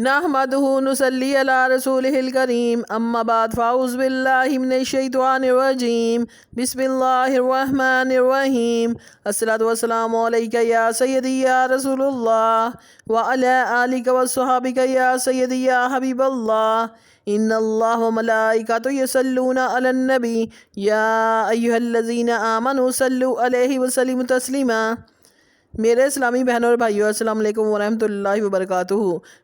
نحمدہ نصلی علی رسولہ الکریم اما بعد فاعوذ باللہ من الشیطان الرجیم بسم اللہ الرحمن الرحیم الصلاۃ والسلام علیک یا سیدی یا رسول اللہ وعلی آلک وصحابک یا سیدی یا حبیب اللہ ان اللہ وملائکتہ یصلون علی النبی یا ایہا الذین آمنوا صلوا علیہ وسلموا تسلیما۔ میرے اسلامی بہنوں اور بھائیوں، السلام علیکم ورحمۃ اللہ وبرکاتہ۔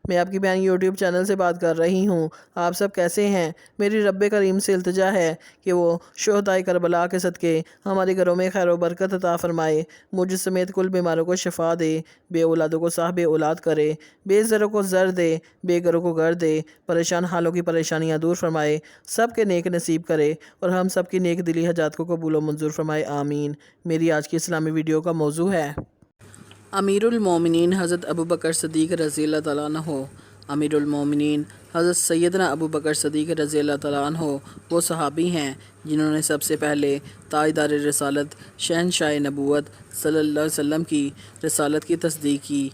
میں آپ کی بہن یوٹیوب چینل سے بات کر رہی ہوں۔ آپ سب کیسے ہیں؟ میری رب کریم سے التجا ہے کہ وہ شہدائے کربلا کے صدقے ہمارے گھروں میں خیر و برکت عطا فرمائے، مجھ سمیت کل بیماروں کو شفا دے، بے اولادوں کو صاحب اولاد کرے، بے زروں کو زر دے، بے گھروں کو گھر دے، پریشان حالوں کی پریشانیاں دور فرمائے، سب کے نیک نصیب کرے اور ہم سب کی نیک دلی حاجات کو قبول و منظور فرمائے، آمین۔ میری آج کی اسلامی ویڈیو کا موضوع ہے امیر المومنین حضرت ابوبکر صدیق رضی اللہ تعالیٰ عنہ۔ امیر المومنین حضرت سیدنا ابوبکر صدیق رضی اللہ تعالیٰ عنہ وہ صحابی ہیں جنہوں نے سب سے پہلے تاجدار رسالت شہنشاہ نبوت صلی اللہ علیہ وسلم کی رسالت کی تصدیق کی،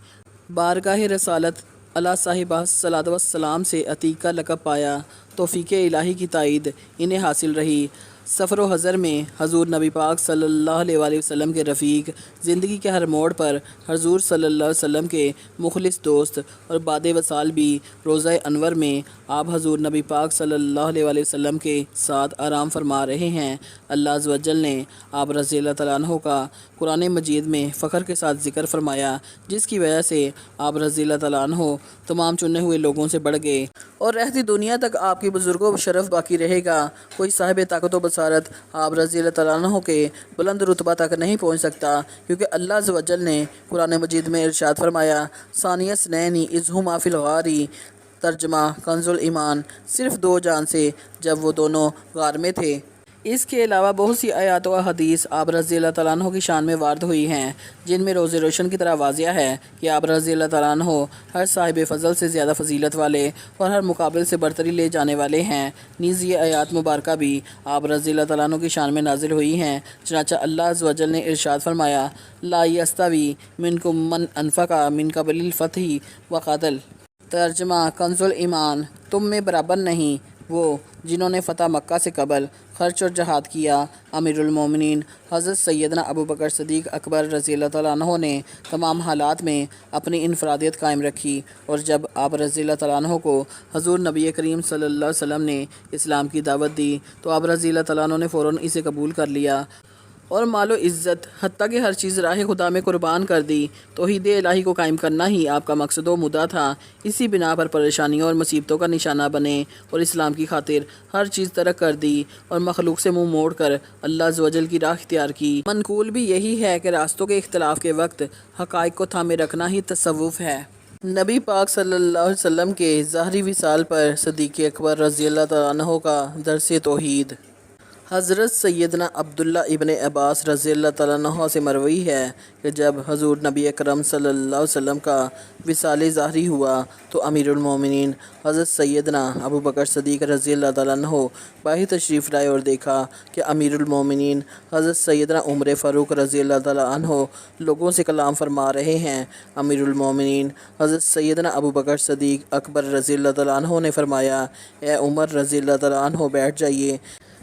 بارگاہ رسالت اللہ صاحبہ صلاۃ والسلام سے عتیق کا لقب پایا، توفیق الہی کی تائید انہیں حاصل رہی۔ سفر و حضر میں حضور نبی پاک صلی اللہ علیہ وسلم کے رفیق، زندگی کے ہر موڑ پر حضور صلی اللہ علیہ وسلم کے مخلص دوست اور بعد وصال بھی روضہ انور میں آپ حضور نبی پاک صلی اللہ علیہ وسلم کے ساتھ آرام فرما رہے ہیں۔ اللہ عز و جل نے آپ رضی اللہ تعالیٰ عنہ کا قرآن مجید میں فخر کے ساتھ ذکر فرمایا، جس کی وجہ سے آپ رضی اللہ تعالیٰ عنہ تمام چنے ہوئے لوگوں سے بڑھ گئے اور رہتی دنیا تک آپ کی بزرگوں و شرف باقی رہے گا۔ کوئی صاحب طاقت و بصارت آپ رضی اللہ تعالیٰ عنہ کے بلند رتبہ تک نہیں پہنچ سکتا، کیونکہ اللہ عز و جل نے قرآن مجید میں ارشاد فرمایا، ثانی اثنین اذ ہما فی الغار، ترجمہ کنز ایمان، صرف دو جان سے جب وہ دونوں غار میں تھے۔ اس کے علاوہ بہت سی آیات و احادیث آپ رضی اللہ تعالیٰ عنہ کی شان میں وارد ہوئی ہیں، جن میں روز روشن کی طرح واضح ہے کہ آپ رضی اللہ تعالیٰ عنہ ہر صاحب فضل سے زیادہ فضیلت والے اور ہر مقابل سے برتری لے جانے والے ہیں۔ نیز یہ آیات مبارکہ بھی آپ رضی اللہ تعالیٰ عنہ کی شان میں نازل ہوئی ہیں، چنانچہ اللہ عز و جل نے ارشاد فرمایا، لا یستوی منکم من انفق من قبل الفتح وقاتل، ترجمہ کنز ایمان، تم میں برابر نہیں وہ جنہوں نے فتح مکہ سے قبل خرچ اور جہاد کیا۔ امیر المومنین حضرت سیدنا ابوبکر صدیق اکبر رضی اللہ تعالیٰ عنہ نے تمام حالات میں اپنی انفرادیت قائم رکھی، اور جب آپ رضی اللہ تعالیٰ عنہ کو حضور نبی کریم صلی اللہ علیہ وسلم نے اسلام کی دعوت دی تو آپ رضی اللہ تعالیٰ عنہ نے فوراً اسے قبول کر لیا اور مال و عزت حتیٰ کہ ہر چیز راہ خدا میں قربان کر دی۔ توحید الہی کو قائم کرنا ہی آپ کا مقصد و مدعا تھا۔ اسی بنا پر پریشانیوں اور مصیبتوں کا نشانہ بنے اور اسلام کی خاطر ہر چیز ترک کر دی اور مخلوق سے منہ موڑ کر اللہ عز و جل کی راہ اختیار کی۔ منقول بھی یہی ہے کہ راستوں کے اختلاف کے وقت حقائق کو تھامے رکھنا ہی تصوف ہے۔ نبی پاک صلی اللہ علیہ وسلم کے ظاہری وصال پر صدیق اکبر رضی اللہ تعالیٰ عنہ کا درس توحید حضرت سیدنا عبداللہ ابن عباس رضی اللہ تعالیٰ عنہ سے مروی ہے کہ جب حضور نبی اکرم صلی اللہ علیہ وسلم کا وصال ظاہری ہوا تو امیر المومنین حضرت سیدنا ابوبکر صدیق رضی اللہ تعالیٰ عنہ باہر تشریف لائے اور دیکھا کہ امیر المومنین حضرت سیدنا عمر فاروق رضی اللہ تعالیٰ عنہ لوگوں سے کلام فرما رہے ہیں۔ امیر المومنین حضرت سیدنا ابوبکر صدیق اکبر رضی اللہ تعالیٰ عنہ نے فرمایا، اے عمر رضی اللہ تعالیٰ عنہ بیٹھ جائیے،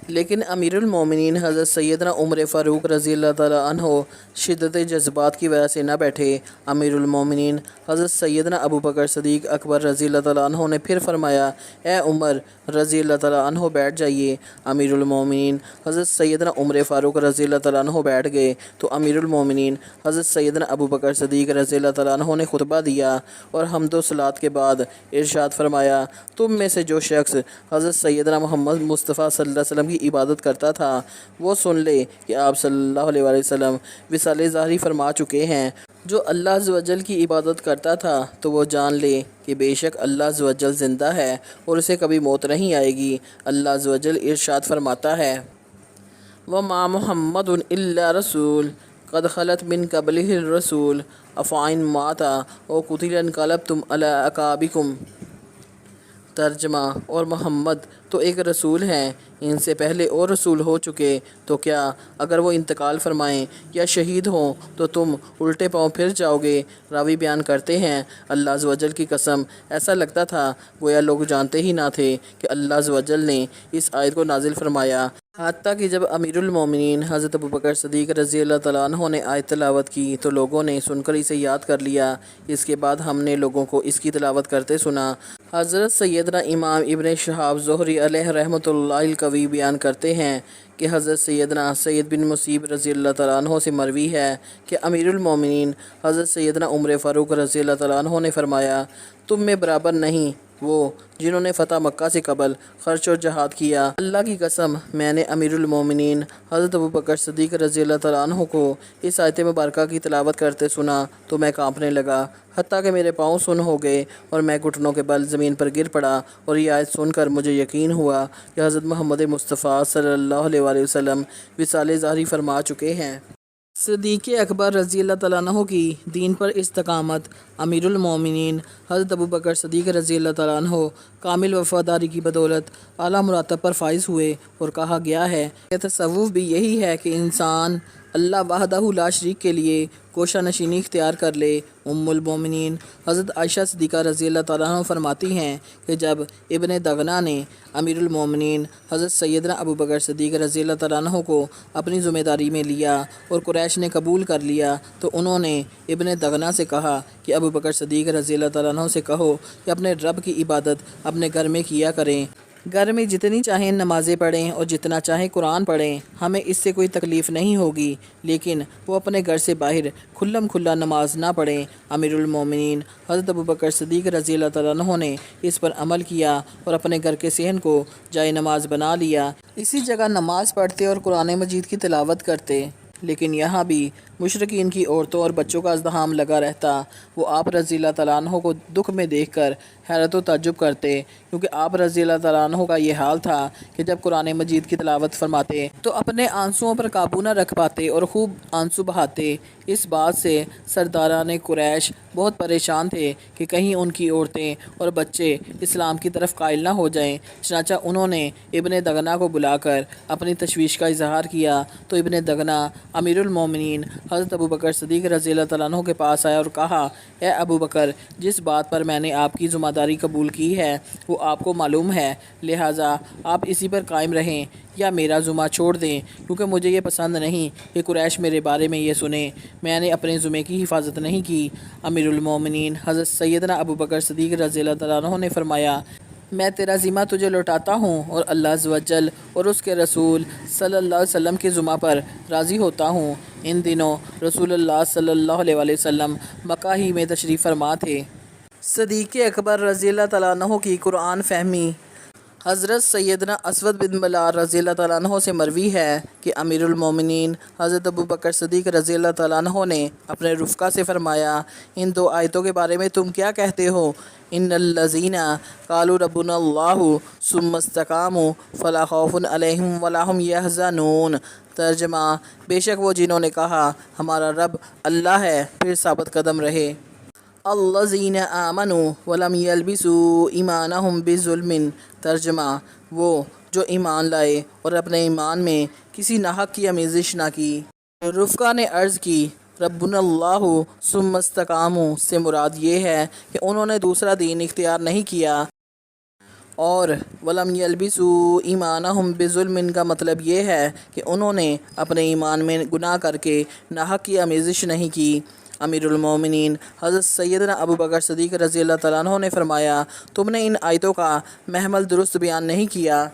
لیکن امیر المومنین حضرت سیدنا عمر فاروق رضی اللہ تعالیٰ عنہ شدت جذبات کی وجہ سے نہ بیٹھے۔ امیر المومنین حضرت سیدنا ابوبکر صدیق اکبر رضی اللہ تعالیٰ عنہ نے پھر فرمایا، اے عمر رضی اللہ تعالیٰ عنہ بیٹھ جائیے۔ امیر المومنین حضرت سیدنا عمر فاروق رضی اللہ تعالیٰ عنہ بیٹھ گئے تو امیر المومنین حضرت سیدنا ابوبکر صدیق رضی اللہ تعالیٰ عنہ نے خطبہ دیا اور حمد و صلوات کے بعد ارشاد فرمایا، تم میں سے جو شخص حضرت سیدنا محمد مصطفیٰ صلی اللہ علیہ وسلم کی عبادت کرتا تھا وہ سن لے کہ آپ صلی اللہ علیہ وسلم وصال ظاہری فرما چکے ہیں۔ جو اللہ عز و جل کی عبادت کرتا تھا تو وہ جان لے کہ بے شک اللہ عز و جل زندہ ہے اور اسے کبھی موت نہیں آئے گی۔ اللہ عز و جل ارشاد فرماتا ہے، وَمَا مُحَمَّدٌ إِلَّا رَسُولٌ قَدْ خَلَتْ مِن قَبْلِهِ الرُّسُلُ أَفَإِن مَاتَ أَوْ قُتِلَ انقلبتم عَلَىٰ أَعْقَابِكُمْ۔ ترجمہ اور محمد تو ایک رسول ہیں، ان سے پہلے اور رسول ہو چکے، تو کیا اگر وہ انتقال فرمائیں یا شہید ہوں تو تم الٹے پاؤں پھر جاؤ گے؟ راوی بیان کرتے ہیں، اللہ عز و جل کی قسم ایسا لگتا تھا گویا لوگ جانتے ہی نہ تھے کہ اللہ عز و جل نے اس آیت کو نازل فرمایا۔ حتیٰ کہ جب امیر المومنین حضرت ابوبکر صدیق رضی اللہ تعالیٰ عنہ نے آیت تلاوت کی تو لوگوں نے سن کر اسے یاد کر لیا۔ اس کے بعد ہم نے لوگوں کو اس کی تلاوت کرتے سنا۔ حضرت سیدنا امام ابن شہاب زہری علیہ رحمۃ اللہ القوی بیان کرتے ہیں کہ حضرت سیدنا سید بن مسیب رضی اللہ تعالیٰ عنہ سے مروی ہے کہ امیر المومنین حضرت سیدنا عمر فاروق رضی اللہ تعالیٰ عنہ نے فرمایا، تم میں برابر نہیں وہ جنہوں نے فتح مکہ سے قبل خرچ اور جہاد کیا۔ اللہ کی قسم میں نے امیر المومنین حضرت ابوبکر صدیق رضی اللہ تعالیٰ عنہ کو اس آیت مبارکہ کی تلاوت کرتے سنا تو میں کانپنے لگا، حتیٰ کہ میرے پاؤں سن ہو گئے اور میں گھٹنوں کے بل زمین پر گر پڑا، اور یہ آیت سن کر مجھے یقین ہوا کہ حضرت محمد مصطفیٰ صلی اللہ علیہ وآلہ وسلم وصال ظاہری فرما چکے ہیں۔ صدیق اکبر رضی اللہ تعالیٰ عنہ کی دین پر استقامت۔ امیر المومنین حضرت ابوبکر صدیق رضی اللہ تعالیٰ عنہ کامل وفاداری کی بدولت اعلیٰ مراتب پر فائز ہوئے، اور کہا گیا ہے کہ تصوف بھی یہی ہے کہ انسان اللہ وحدہ لا شریک کے لیے کوشہ نشینی اختیار کر لے۔ ام المومنین حضرت عائشہ صدیقہ رضی اللہ تعالیٰ عنہ فرماتی ہیں کہ جب ابن دغنہ نے امیر المومنین حضرت سیدنا ابوبکر صدیق رضی اللہ تعالیٰ عنہ کو اپنی ذمہ داری میں لیا اور قریش نے قبول کر لیا تو انہوں نے ابن دغنہ سے کہا کہ ابوبکر صدیق رضی اللہ تعالیٰ عنہ سے کہو کہ اپنے رب کی عبادت اپنے گھر میں کیا کریں، گھر میں جتنی چاہیں نمازیں پڑھیں اور جتنا چاہیں قرآن پڑھیں، ہمیں اس سے کوئی تکلیف نہیں ہوگی، لیکن وہ اپنے گھر سے باہر کھلم کھلا نماز نہ پڑھیں۔ امیر المومنین حضرت ابوبکر صدیق رضی اللہ تعالیٰ عنہ نے اس پر عمل کیا اور اپنے گھر کے صحن کو جائے نماز بنا لیا، اسی جگہ نماز پڑھتے اور قرآن مجید کی تلاوت کرتے، لیکن یہاں بھی مشرکین کی عورتوں اور بچوں کا ازدحام لگا رہتا۔ وہ آپ رضی اللہ تعالیٰ عنہ کو دکھ میں دیکھ کر حیرت و تعجب کرتے، کیونکہ آپ رضی اللہ تعالیٰ عنہ کا یہ حال تھا کہ جب قرآن مجید کی تلاوت فرماتے تو اپنے آنسوؤں پر قابو نہ رکھ پاتے اور خوب آنسو بہاتے۔ اس بات سے سرداران قریش بہت پریشان تھے کہ کہیں ان کی عورتیں اور بچے اسلام کی طرف قائل نہ ہو جائیں، چنانچہ انہوں نے ابن دغنہ کو بلا کر اپنی تشویش کا اظہار کیا تو ابن دغنہ امیر المومنین حضرت ابوبکر صدیق رضی اللہ تعالیٰ عنہ کے پاس آیا اور کہا، اے ابوبکر، جس بات پر میں نے آپ کی ذمہ داری قبول کی ہے وہ آپ کو معلوم ہے، لہٰذا آپ اسی پر قائم رہیں یا میرا ذمہ چھوڑ دیں، کیونکہ مجھے یہ پسند نہیں کہ قریش میرے بارے میں یہ سنیں، میں نے اپنے ذمے کی حفاظت نہیں کی۔ امیر المومنین حضرت سیدنا ابوبکر صدیق رضی اللہ تعالیٰ عنہ نے فرمایا، میں تیرا ذمہ تجھے لوٹاتا ہوں اور اللہ عز و جل اور اس کے رسول صلی اللہ علیہ وسلم کے ذمہ پر راضی ہوتا ہوں۔ ان دنوں رسول اللہ صلی اللہ علیہ وآلہ وسلم مکہ ہی میں تشریف فرما تھے۔ صدیق اکبر رضی اللہ تعالیٰ عنہ کی قرآن فہمی۔ حضرت سیدنا اسود بن بلال رضی اللہ تعالیٰ عنہ سے مروی ہے کہ امیر المومنین حضرت ابوبکر صدیق رضی اللہ تعالیٰ عنہ نے اپنے رفقا سے فرمایا، ان دو آیتوں کے بارے میں تم کیا کہتے ہو؟ ان الذین قالوا ربنا اللہ ثم استقاموا فلا خوف علیہم ولا هم یحزنون۔ ترجمہ، بے شک وہ جنہوں نے کہا ہمارا رب اللہ ہے پھر ثابت قدم رہے۔ الذین آمنوا ولم یلبسوا ایمانہم بظلم۔ ترجمہ، وہ جو ایمان لائے اور اپنے ایمان میں کسی ناحق کی آمیزش نہ کی۔ رفقا نے عرض کی، ربنا اللہ ثم استقاموا سے مراد یہ ہے کہ انہوں نے دوسرا دین اختیار نہیں کیا، اور ولم یلبسوا ایمانہم بظلم کا مطلب یہ ہے کہ انہوں نے اپنے ایمان میں گناہ کر کے ناحق کی آمیزش نہیں کی۔ امیر المومنین حضرت سیدنا ابوبکر صدیق رضی اللہ تعالیٰ عنہ نے فرمایا، تم نے ان آیتوں کا محمل درست بیان نہیں کیا۔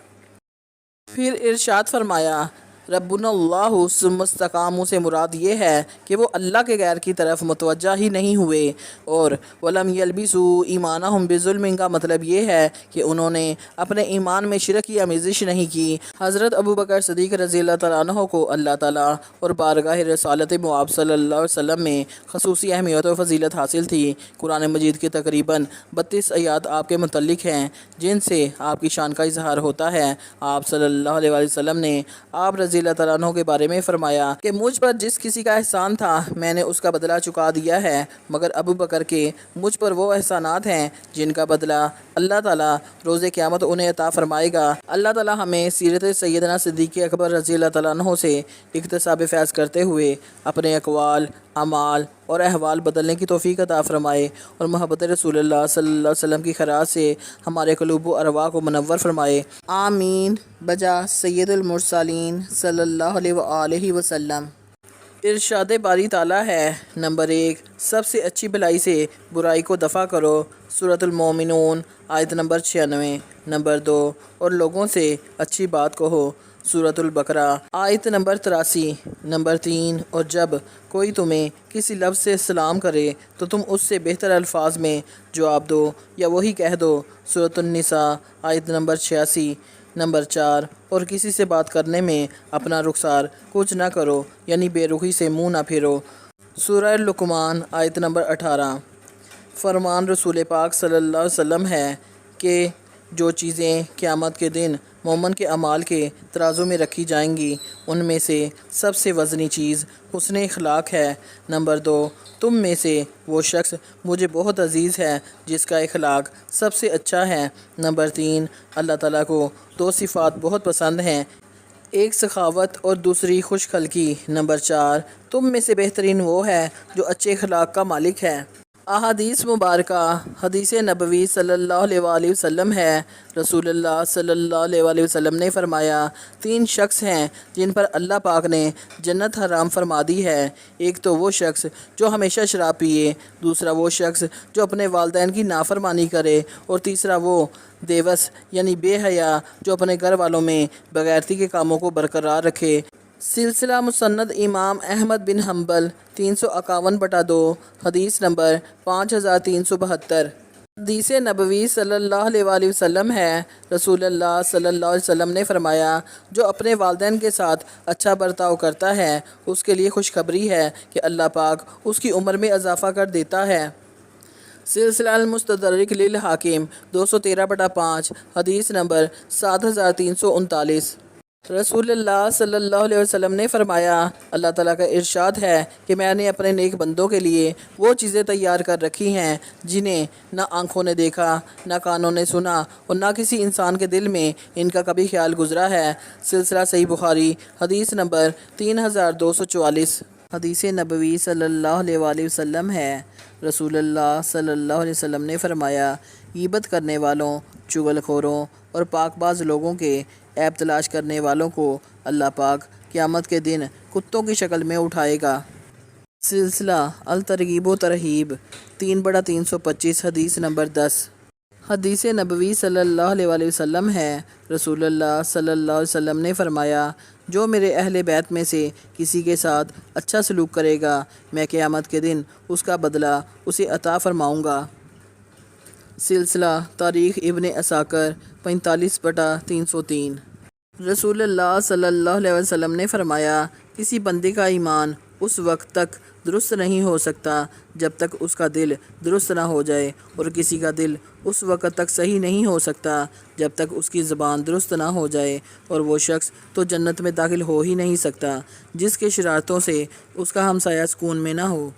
پھر ارشاد فرمایا، ربنا اللہ ثم استقاموا سے مراد یہ ہے کہ وہ اللہ کے غیر کی طرف متوجہ ہی نہیں ہوئے، اور ولم یلبسوا ایمانہم بظلم کا مطلب یہ ہے کہ انہوں نے اپنے ایمان میں شرک کی آمیزش نہیں کی۔ حضرت ابوبکر صدیق رضی اللہ تعالیٰ عنہ کو اللہ تعالیٰ اور بارگاہ رسالت مآب صلی اللہ علیہ وسلم میں خصوصی اہمیت و فضیلت حاصل تھی۔ قرآن مجید کے تقریباً 32 آیات آپ کے متعلق ہیں جن سے آپ کی شان کا اظہار ہوتا ہے۔ آپ صلی اللہ علیہ وسلم نے آپ رضی رضی اللہ تعالیٰ عنہ کے بارے میں فرمایا کہ مجھ پر جس کسی کا احسان تھا میں نے اس کا بدلہ چکا دیا ہے، مگر ابو بکر کے مجھ پر وہ احسانات ہیں جن کا بدلہ اللہ تعالیٰ روز قیامت انہیں عطا فرمائے گا۔ اللہ تعالیٰ ہمیں سیرت سیدنا صدیق اکبر رضی اللہ تعالیٰ عنہ سے اکتساب فیض کرتے ہوئے اپنے اقوال، اعمال اور احوال بدلنے کی توفیق عطا فرمائے اور محبت رسول اللہ صلی اللہ علیہ وسلم کی خیرات سے ہمارے قلوب و ارواح کو منور فرمائے، آمین بجا سید المرسلین صلی اللہ علیہ وآلہ وسلم۔ ارشاد باری تعالیٰ ہے، نمبر 1، سب سے اچھی بھلائی سے برائی کو دفع کرو، سورۃ المومنون آیت نمبر 96۔ نمبر 2، اور لوگوں سے اچھی بات کہو، سورۃ البقرہ آیت نمبر 83۔ نمبر 3، اور جب کوئی تمہیں کسی لفظ سے سلام کرے تو تم اس سے بہتر الفاظ میں جواب دو یا وہی کہہ دو، سورۃ النساء آیت نمبر 86۔ نمبر 4، اور کسی سے بات کرنے میں اپنا رخسار کچھ نہ کرو، یعنی بے رخی سے منہ نہ پھیرو، سورہ لقمان آیت نمبر 18۔ فرمان رسول پاک صلی اللہ علیہ وسلم ہے کہ جو چیزیں قیامت کے دن مومن کے اعمال کے ترازو میں رکھی جائیں گی ان میں سے سب سے وزنی چیز حسن اخلاق ہے۔ نمبر 2، تم میں سے وہ شخص مجھے بہت عزیز ہے جس کا اخلاق سب سے اچھا ہے۔ نمبر 3، اللہ تعالیٰ کو 2 صفات بہت پسند ہیں، ایک سخاوت اور دوسری خوش خلقی۔ نمبر 4، تم میں سے بہترین وہ ہے جو اچھے اخلاق کا مالک ہے۔ احادیث مبارکہ، حدیث نبوی صلی اللہ علیہ وآلہ وسلم ہے، رسول اللہ صلی اللہ علیہ وآلہ وسلم نے فرمایا 3 شخص ہیں جن پر اللہ پاک نے جنت حرام فرما دی ہے، ایک تو وہ شخص جو ہمیشہ شراب پیے، دوسرا وہ شخص جو اپنے والدین کی نافرمانی کرے، اور تیسرا وہ دیوس یعنی بے حیا جو اپنے گھر والوں میں بغیرتی کے کاموں کو برقرار رکھے۔ سلسلہ مسند امام احمد بن حنبل 351/2، حدیث نمبر 5372۔ حدیث نبوی صلی اللہ علیہ وآلہ وسلم ہے، رسول اللہ صلی اللہ علیہ وسلم نے فرمایا جو اپنے والدین کے ساتھ اچھا برتاؤ کرتا ہے اس کے لیے خوشخبری ہے کہ اللہ پاک اس کی عمر میں اضافہ کر دیتا ہے۔ سلسلہ المستدرک للحاکم 213/5، حدیث نمبر 7339۔ رسول اللہ صلی اللہ علیہ وسلم نے فرمایا اللہ تعالیٰ کا ارشاد ہے کہ میں نے اپنے نیک بندوں کے لیے وہ چیزیں تیار کر رکھی ہیں جنہیں نہ آنکھوں نے دیکھا، نہ کانوں نے سنا، اور نہ کسی انسان کے دل میں ان کا کبھی خیال گزرا ہے۔ سلسلہ صحیح بخاری حدیث نمبر 3244۔ حدیث نبوی صلی اللہ علیہ وآلہ وسلم ہے، رسول اللہ صلی اللہ علیہ وسلم نے فرمایا غیبت کرنے والوں، چغل خوروں اور پاک باز لوگوں کے عیب تلاش کرنے والوں کو اللہ پاک قیامت کے دن کتوں کی شکل میں اٹھائے گا۔ سلسلہ الترغیب و ترہیب 3/325، حدیث نمبر 10۔ حدیث نبوی صلی اللہ علیہ وآلہ وسلم ہے، رسول اللہ صلی اللہ علیہ وسلم نے فرمایا جو میرے اہل بیت میں سے کسی کے ساتھ اچھا سلوک کرے گا میں قیامت کے دن اس کا بدلہ اسے عطا فرماؤں گا۔ سلسلہ تاریخ ابن عساکر 45/303۔ رسول اللہ صلی اللہ علیہ وسلم نے فرمایا کسی بندے کا ایمان اس وقت تک درست نہیں ہو سکتا جب تک اس کا دل درست نہ ہو جائے، اور کسی کا دل اس وقت تک صحیح نہیں ہو سکتا جب تک اس کی زبان درست نہ ہو جائے، اور وہ شخص تو جنت میں داخل ہو ہی نہیں سکتا جس کے شرارتوں سے اس کا ہمسایہ سکون میں نہ ہو۔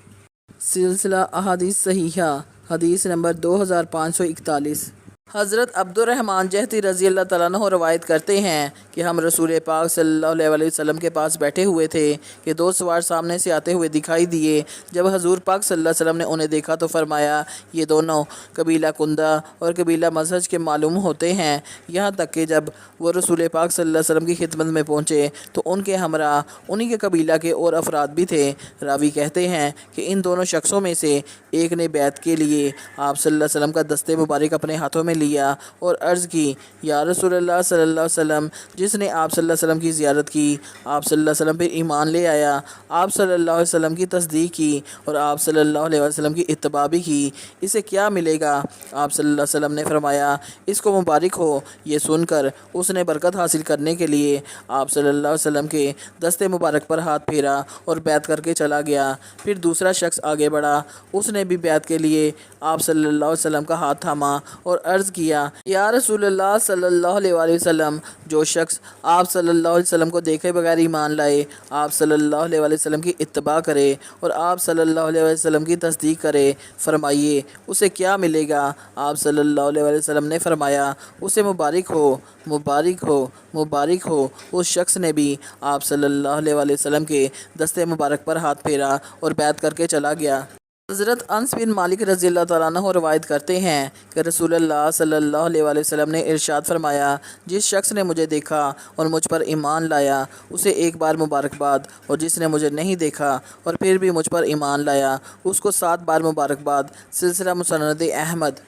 سلسلہ احادیث صحیحہ حدیث نمبر 2541۔ حضرت عبد الرحمن جہتی رضی اللہ تعالیٰ عنہ روایت کرتے ہیں کہ ہم رسول پاک صلی اللہ علیہ وآلہ وسلم کے پاس بیٹھے ہوئے تھے کہ 2 سوار سامنے سے آتے ہوئے دکھائی دیے۔ جب حضور پاک صلی اللہ علیہ وسلم نے انہیں دیکھا تو فرمایا یہ دونوں قبیلہ کندہ اور قبیلہ مزہج کے معلوم ہوتے ہیں، یہاں تک کہ جب وہ رسول پاک صلی اللہ علیہ وسلم کی خدمت میں پہنچے تو ان کے ہمراہ انہی کے قبیلہ کے اور افراد بھی تھے۔ راوی کہتے ہیں کہ ان دونوں شخصوں میں سے ایک نے بیعت کے لیے آپ صلی اللہ علیہ وسلم کا دستے مبارک اپنے ہاتھوں میں لیا اور عرض کی یا رسول اللہ صلی اللہ علیہ وسلم، جس نے آپ صلی اللہ علیہ وسلم کی زیارت کی، آپ صلی اللہ علیہ وسلم پر ایمان لے آیا، آپ صلی اللہ علیہ وسلم کی تصدیق کی اور آپ صلی اللہ علیہ وسلم کی اتباع بھی کی، اسے کیا ملے گا؟ آپ صلی اللہ علیہ وسلم نے فرمایا اس کو مبارک ہو۔ یہ سن کر اس نے برکت حاصل کرنے کے لیے آپ صلی اللہ علیہ وسلم کے دستے مبارک پر ہاتھ پھیرا اور بیعت کر کے چلا گیا۔ پھر دوسرا شخص آگے بڑھا، اس نے بھی بیعت کے لیے آپ صلی اللہ علیہ وسلم کا ہاتھ تھاما اور عرض عرض کیا یا رسول اللہ صلی اللہ علیہ وآلہ وسلم، جو شخص آپ صلی اللہ علیہ وسلم کو دیکھے بغیر ایمان لائے، آپ صلی اللہ علیہ وآلہ وسلم کی اتباع کرے اور آپ صلی اللہ علیہ وآلہ وسلم کی تصدیق کرے، فرمائیے اسے کیا ملے گا؟ آپ صلی اللہ علیہ وآلہ وسلم نے فرمایا اسے مبارک ہو، مبارک ہو، مبارک ہو۔ اس شخص نے بھی آپ صلی اللہ علیہ وآلہ وسلم کے دستے مبارک پر ہاتھ پھیرا اور بیعت کر کے چلا گیا۔ حضرت انس بن مالک رضی اللہ تعالیٰ عنہ روایت کرتے ہیں کہ رسول اللہ صلی اللہ علیہ وآلہ وسلم نے ارشاد فرمایا، جس شخص نے مجھے دیکھا اور مجھ پر ایمان لایا اسے ایک بار مبارکباد، اور جس نے مجھے نہیں دیکھا اور پھر بھی مجھ پر ایمان لایا اس کو 7 بار مبارکباد۔ سلسلہ مسند احمد۔